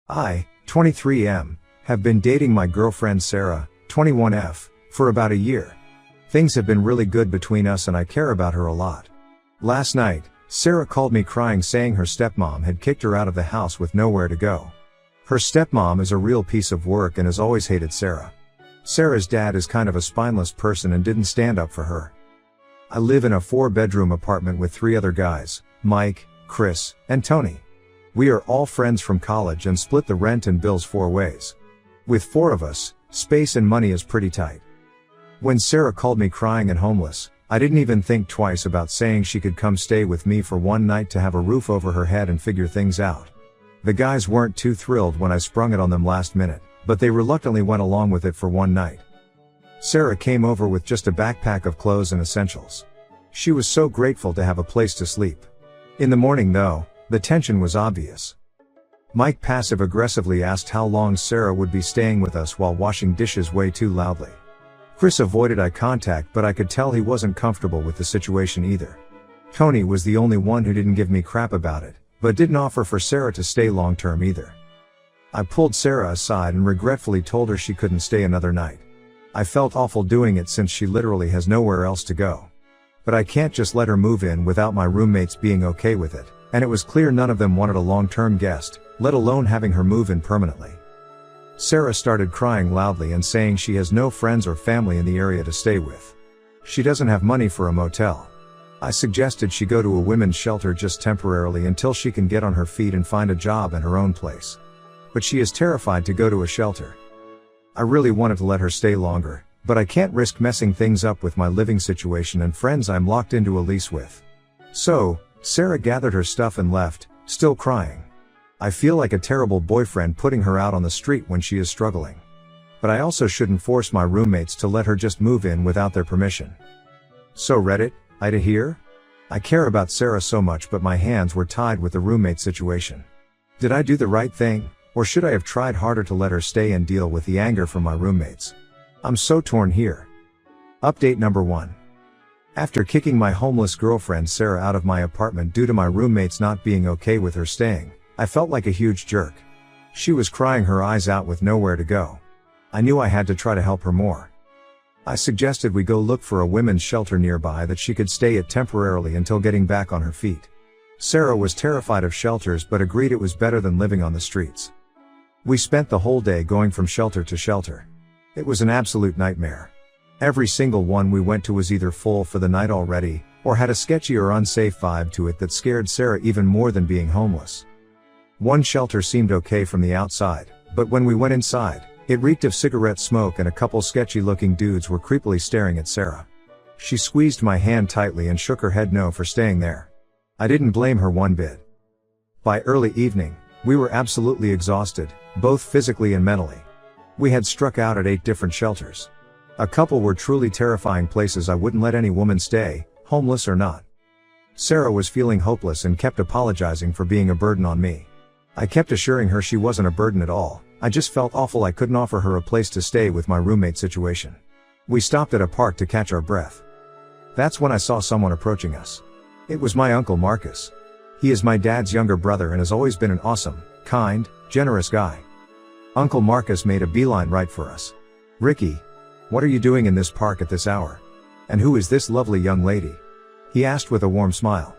I, 23M, have been dating my girlfriend Sarah, 21F, for about a year. Things have been really good between us and I care about her a lot. Last night, Sarah called me crying saying her stepmom had kicked her out of the house with nowhere to go. Her stepmom is a real piece of work and has always hated Sarah. Sarah's dad is kind of a spineless person and didn't stand up for her. I live in a 4-bedroom apartment with 3 other guys, Mike, Chris, and Tony. We are all friends from college and split the rent and bills 4 ways. With 4 of us, space and money is pretty tight. When Sarah called me crying and homeless, I didn't even think twice about saying she could come stay with me for one night to have a roof over her head and figure things out. The guys weren't too thrilled when I sprung it on them last minute, but they reluctantly went along with it for one night. Sarah came over with just a backpack of clothes and essentials. She was so grateful to have a place to sleep. In the morning though, the tension was obvious. Mike passive-aggressively asked how long Sarah would be staying with us while washing dishes way too loudly. Chris avoided eye contact, but I could tell he wasn't comfortable with the situation either. Tony was the only one who didn't give me crap about it, but didn't offer for Sarah to stay long-term either. I pulled Sarah aside and regretfully told her she couldn't stay another night. I felt awful doing it since she literally has nowhere else to go. But I can't just let her move in without my roommates being okay with it, and it was clear none of them wanted a long-term guest, let alone having her move in permanently. Sarah started crying loudly and saying she has no friends or family in the area to stay with. She doesn't have money for a motel. I suggested she go to a women's shelter just temporarily until she can get on her feet and find a job and her own place. But she is terrified to go to a shelter. I really wanted to let her stay longer, but I can't risk messing things up with my living situation and friends I'm locked into a lease with. So, Sarah gathered her stuff and left, still crying. I feel like a terrible boyfriend putting her out on the street when she is struggling. But I also shouldn't force my roommates to let her just move in without their permission. So Reddit, Ida here? I care about Sarah so much, but my hands were tied with the roommate situation. Did I do the right thing, or should I have tried harder to let her stay and deal with the anger from my roommates? I'm so torn here. Update number 1. After kicking my homeless girlfriend Sarah out of my apartment due to my roommates not being okay with her staying, I felt like a huge jerk. She was crying her eyes out with nowhere to go. I knew I had to try to help her more. I suggested we go look for a women's shelter nearby that she could stay at temporarily until getting back on her feet. Sarah was terrified of shelters but agreed it was better than living on the streets. We spent the whole day going from shelter to shelter. It was an absolute nightmare. Every single one we went to was either full for the night already, or had a sketchy or unsafe vibe to it that scared Sarah even more than being homeless. One shelter seemed okay from the outside, but when we went inside, it reeked of cigarette smoke and a couple sketchy-looking dudes were creepily staring at Sarah. She squeezed my hand tightly and shook her head no for staying there. I didn't blame her one bit. By early evening, we were absolutely exhausted, both physically and mentally. We had struck out at 8 different shelters. A couple were truly terrifying places I wouldn't let any woman stay, homeless or not. Sarah was feeling hopeless and kept apologizing for being a burden on me. I kept assuring her she wasn't a burden at all, I just felt awful I couldn't offer her a place to stay with my roommate situation. We stopped at a park to catch our breath. That's when I saw someone approaching us. It was my Uncle Marcus. He is my dad's younger brother and has always been an awesome, kind, generous guy. Uncle Marcus made a beeline right for us. "Ricky, what are you doing in this park at this hour? And who is this lovely young lady?" he asked with a warm smile.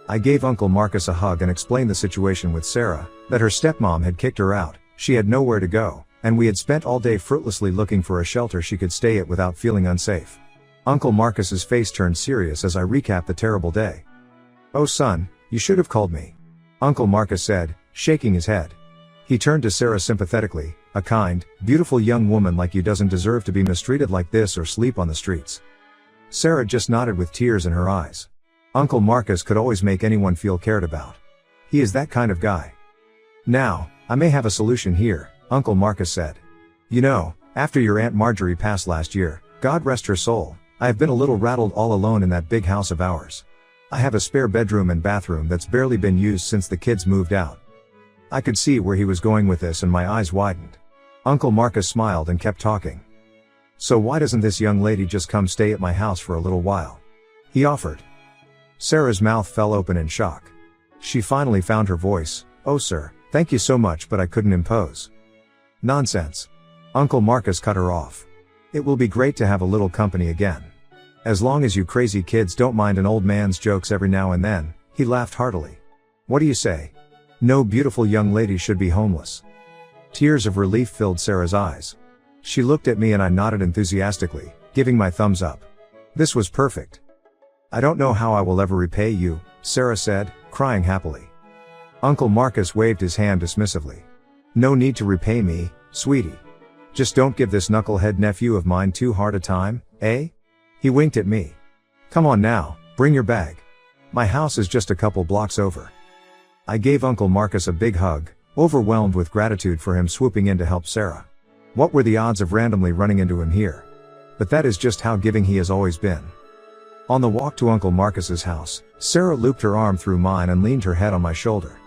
I gave Uncle Marcus a hug and explained the situation with Sarah, that her stepmom had kicked her out, she had nowhere to go, and we had spent all day fruitlessly looking for a shelter she could stay at without feeling unsafe. Uncle Marcus's face turned serious as I recapped the terrible day. "Oh son, you should have called me," Uncle Marcus said, shaking his head. He turned to Sarah sympathetically, "A kind, beautiful young woman like you doesn't deserve to be mistreated like this or sleep on the streets." Sarah just nodded with tears in her eyes. Uncle Marcus could always make anyone feel cared about. He is that kind of guy. "Now, I may have a solution here," Uncle Marcus said. "You know, after your Aunt Marjorie passed last year, God rest her soul, I have been a little rattled all alone in that big house of ours. I have a spare bedroom and bathroom that's barely been used since the kids moved out." I could see where he was going with this and my eyes widened. Uncle Marcus smiled and kept talking. "So why doesn't this young lady just come stay at my house for a little while?" he offered. Sarah's mouth fell open in shock. She finally found her voice. "Oh sir, Thank you so much, but I couldn't impose. Nonsense. Uncle Marcus cut her off. It will be great to have a little company again. As long as you crazy kids don't mind an old man's jokes every now and then, he laughed heartily. What do you say? No beautiful young lady should be homeless. Tears of relief filled Sarah's eyes. She looked at me and I nodded enthusiastically, giving my thumbs up. This was perfect. I don't know how I will ever repay you, Sarah said, crying happily. Uncle Marcus waved his hand dismissively. No need to repay me, sweetie. Just don't give this knucklehead nephew of mine too hard a time, eh? He winked at me. Come on now, bring your bag. My house is just a couple blocks over. I gave Uncle Marcus a big hug, overwhelmed with gratitude for him swooping in to help Sarah. What were the odds of randomly running into him here? But that is just how giving he has always been. On the walk to Uncle Marcus's house, Sarah looped her arm through mine and leaned her head on my shoulder.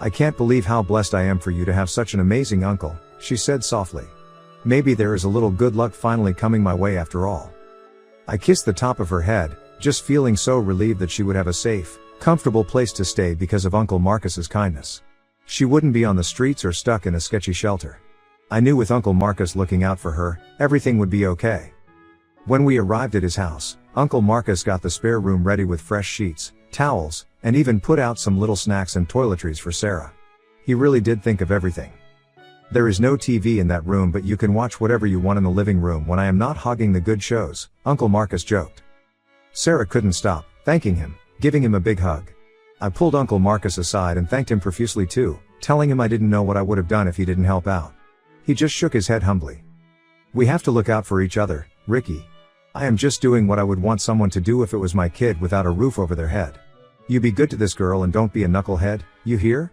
I can't believe how blessed I am for you to have such an amazing uncle, she said softly. Maybe there is a little good luck finally coming my way after all. I kissed the top of her head, just feeling so relieved that she would have a safe, comfortable place to stay because of Uncle Marcus's kindness. She wouldn't be on the streets or stuck in a sketchy shelter. I knew with Uncle Marcus looking out for her, everything would be okay. When we arrived at his house, Uncle Marcus got the spare room ready with fresh sheets, towels, and even put out some little snacks and toiletries for Sarah. He really did think of everything. There is no TV in that room, but you can watch whatever you want in the living room when I am not hogging the good shows, Uncle Marcus joked. Sarah couldn't stop, thanking him, giving him a big hug. I pulled Uncle Marcus aside and thanked him profusely too, telling him I didn't know what I would have done if he didn't help out. He just shook his head humbly. We have to look out for each other, Ricky. I am just doing what I would want someone to do if it was my kid without a roof over their head. You be good to this girl and don't be a knucklehead, you hear?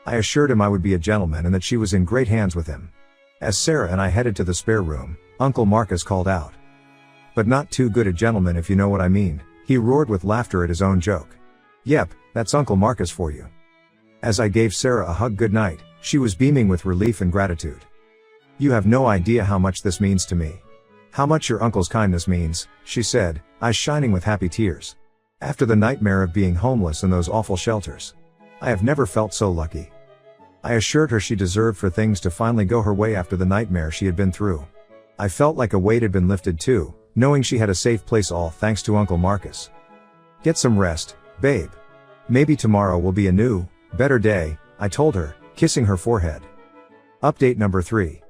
I assured him I would be a gentleman and that she was in great hands with him. As Sarah and I headed to the spare room, Uncle Marcus called out. But not too good a gentleman if you know what I mean, he roared with laughter at his own joke. Yep, that's Uncle Marcus for you. As I gave Sarah a hug goodnight, she was beaming with relief and gratitude. You have no idea how much this means to me. How much your uncle's kindness means, she said, eyes shining with happy tears. After the nightmare of being homeless in those awful shelters, I have never felt so lucky. I assured her she deserved for things to finally go her way after the nightmare she had been through. I felt like a weight had been lifted too, knowing she had a safe place all thanks to Uncle Marcus. Get some rest, babe. Maybe tomorrow will be a new, better day, I told her, kissing her forehead. Update number 3.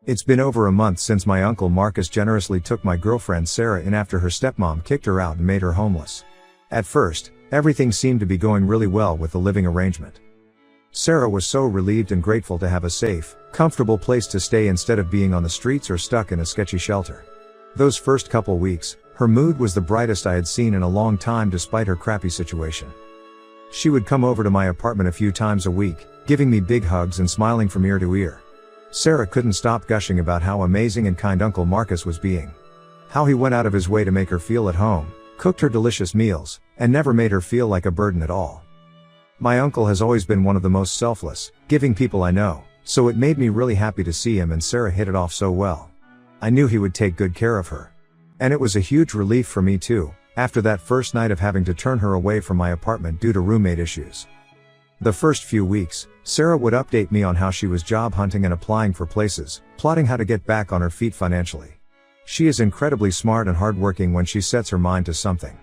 It's been over a month since my Uncle Marcus generously took my girlfriend Sarah in after her stepmom kicked her out and made her homeless. At first, everything seemed to be going really well with the living arrangement. Sarah was so relieved and grateful to have a safe, comfortable place to stay instead of being on the streets or stuck in a sketchy shelter. Those first couple weeks, her mood was the brightest I had seen in a long time despite her crappy situation. She would come over to my apartment a few times a week, giving me big hugs and smiling from ear to ear. Sarah couldn't stop gushing about how amazing and kind Uncle Marcus was being. How he went out of his way to make her feel at home, cooked her delicious meals, and never made her feel like a burden at all. My uncle has always been one of the most selfless, giving people I know, so it made me really happy to see him and Sarah hit it off so well. I knew he would take good care of her. And it was a huge relief for me too, after that first night of having to turn her away from my apartment due to roommate issues. The first few weeks, Sarah would update me on how she was job hunting and applying for places, plotting how to get back on her feet financially. She is incredibly smart and hardworking when she sets her mind to something.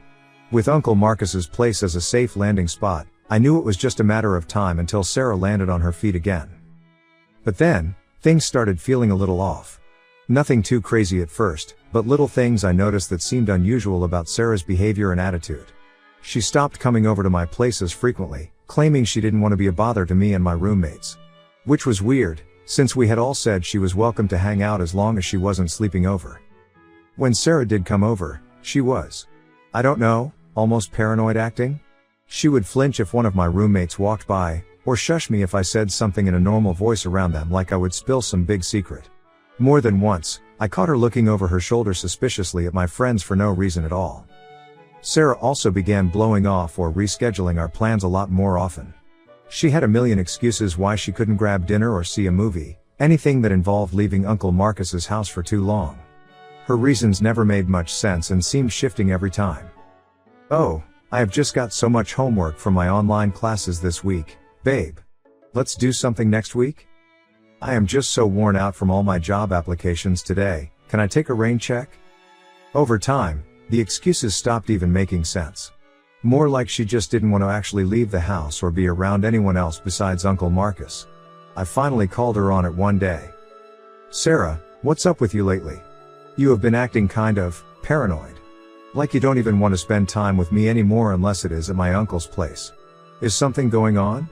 With Uncle Marcus's place as a safe landing spot, I knew it was just a matter of time until Sarah landed on her feet again. But then, things started feeling a little off. Nothing too crazy at first, but little things I noticed that seemed unusual about Sarah's behavior and attitude. She stopped coming over to my place as frequently, claiming she didn't want to be a bother to me and my roommates. Which was weird, since we had all said she was welcome to hang out as long as she wasn't sleeping over. When Sarah did come over, she was, I don't know, almost paranoid acting? She would flinch if one of my roommates walked by, or shush me if I said something in a normal voice around them like I would spill some big secret. More than once, I caught her looking over her shoulder suspiciously at my friends for no reason at all. Sarah also began blowing off or rescheduling our plans a lot more often. She had a million excuses why she couldn't grab dinner or see a movie, anything that involved leaving Uncle Marcus's house for too long. Her reasons never made much sense and seemed shifting every time. Oh, I have just got so much homework from my online classes this week, babe. Let's do something next week? I am just so worn out from all my job applications today, can I take a rain check? Over time, the excuses stopped even making sense. More like she just didn't want to actually leave the house or be around anyone else besides Uncle Marcus. I finally called her on it one day. Sarah, what's up with you lately? You have been acting kind of paranoid. Like you don't even want to spend time with me anymore unless it is at my uncle's place. Is something going on?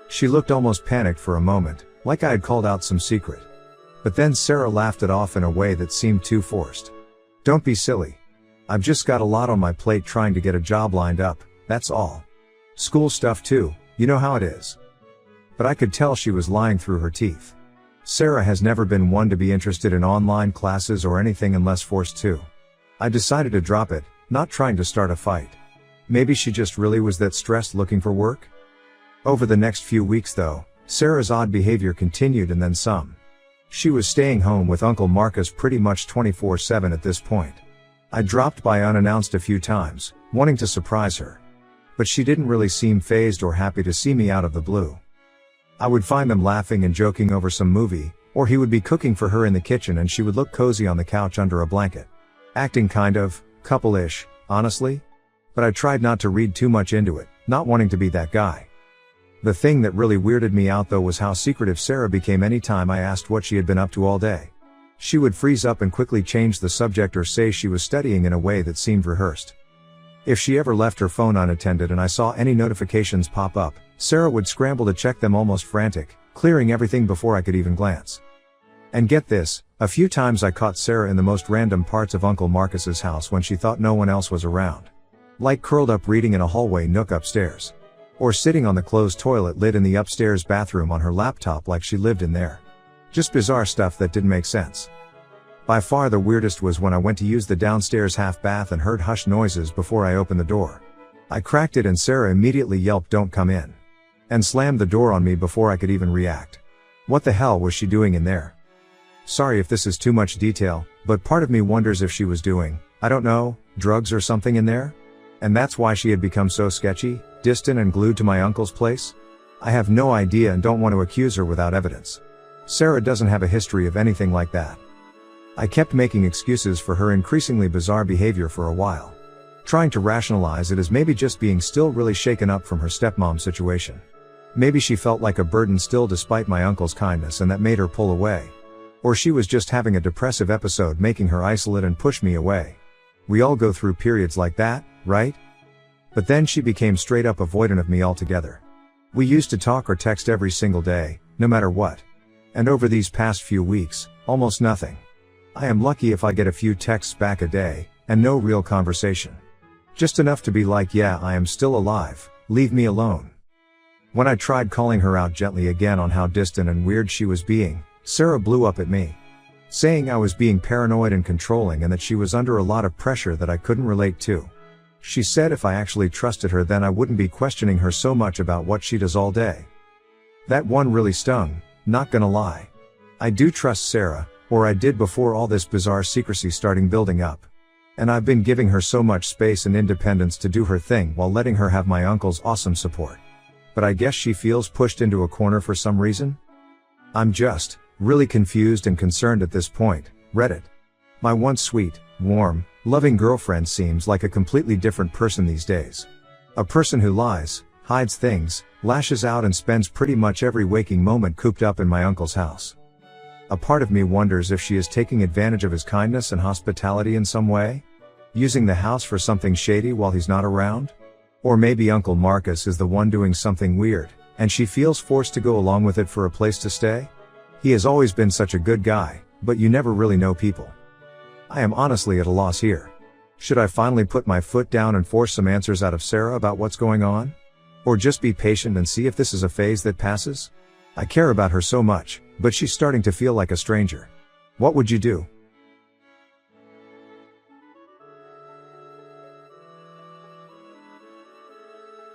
She looked almost panicked for a moment, like I had called out some secret. But then Sarah laughed it off in a way that seemed too forced. Don't be silly. I've just got a lot on my plate trying to get a job lined up, that's all. School stuff too, you know how it is. But I could tell she was lying through her teeth. Sarah has never been one to be interested in online classes or anything unless forced to. I decided to drop it, not trying to start a fight. Maybe she just really was that stressed looking for work? Over the next few weeks though, Sarah's odd behavior continued and then some. She was staying home with Uncle Marcus pretty much 24/7 at this point. I dropped by unannounced a few times, wanting to surprise her. But she didn't really seem fazed or happy to see me out of the blue. I would find them laughing and joking over some movie, or he would be cooking for her in the kitchen and she would look cozy on the couch under a blanket. Acting kind of couple-ish, honestly. But I tried not to read too much into it, not wanting to be that guy. The thing that really weirded me out though was how secretive Sarah became any time I asked what she had been up to all day. She would freeze up and quickly change the subject or say she was studying in a way that seemed rehearsed. If she ever left her phone unattended and I saw any notifications pop up, Sarah would scramble to check them almost frantic, clearing everything before I could even glance. And get this, a few times I caught Sarah in the most random parts of Uncle Marcus's house when she thought no one else was around. Like curled up reading in a hallway nook upstairs. Or sitting on the closed toilet lid in the upstairs bathroom on her laptop like she lived in there. Just bizarre stuff that didn't make sense. By far the weirdest was when I went to use the downstairs half bath and heard hushed noises before I opened the door. I cracked it and Sarah immediately yelped, "Don't come in," and slammed the door on me before I could even react. What the hell was she doing in there? Sorry if this is too much detail, but part of me wonders if she was doing, I don't know, drugs or something in there? And that's why she had become so sketchy, distant and glued to my uncle's place? I have no idea and don't want to accuse her without evidence. Sarah doesn't have a history of anything like that. I kept making excuses for her increasingly bizarre behavior for a while. Trying to rationalize it as maybe just being still really shaken up from her stepmom situation. Maybe she felt like a burden still despite my uncle's kindness and that made her pull away. Or she was just having a depressive episode making her isolate and push me away. We all go through periods like that, right? But then she became straight up avoidant of me altogether. We used to talk or text every single day, no matter what. And over these past few weeks, almost nothing. I am lucky if I get a few texts back a day, and no real conversation. Just enough to be like, yeah, I am still alive, leave me alone. When I tried calling her out gently again on how distant and weird she was being, Sarah blew up at me. Saying I was being paranoid and controlling and that she was under a lot of pressure that I couldn't relate to. She said if I actually trusted her then I wouldn't be questioning her so much about what she does all day. That one really stung, not gonna lie. I do trust Sarah, or I did before all this bizarre secrecy starting building up. And I've been giving her so much space and independence to do her thing while letting her have my uncle's awesome support. But I guess she feels pushed into a corner for some reason? I'm just really confused and concerned at this point. Reddit. My once sweet, warm, loving girlfriend seems like a completely different person these days. A person who lies, hides things, lashes out and spends pretty much every waking moment cooped up in my uncle's house. A part of me wonders if she is taking advantage of his kindness and hospitality in some way? Using the house for something shady while he's not around? Or maybe Uncle Marcus is the one doing something weird, and she feels forced to go along with it for a place to stay? He has always been such a good guy, but you never really know people. I am honestly at a loss here. Should I finally put my foot down and force some answers out of Sarah about what's going on? Or just be patient and see if this is a phase that passes? I care about her so much, but she's starting to feel like a stranger. What would you do?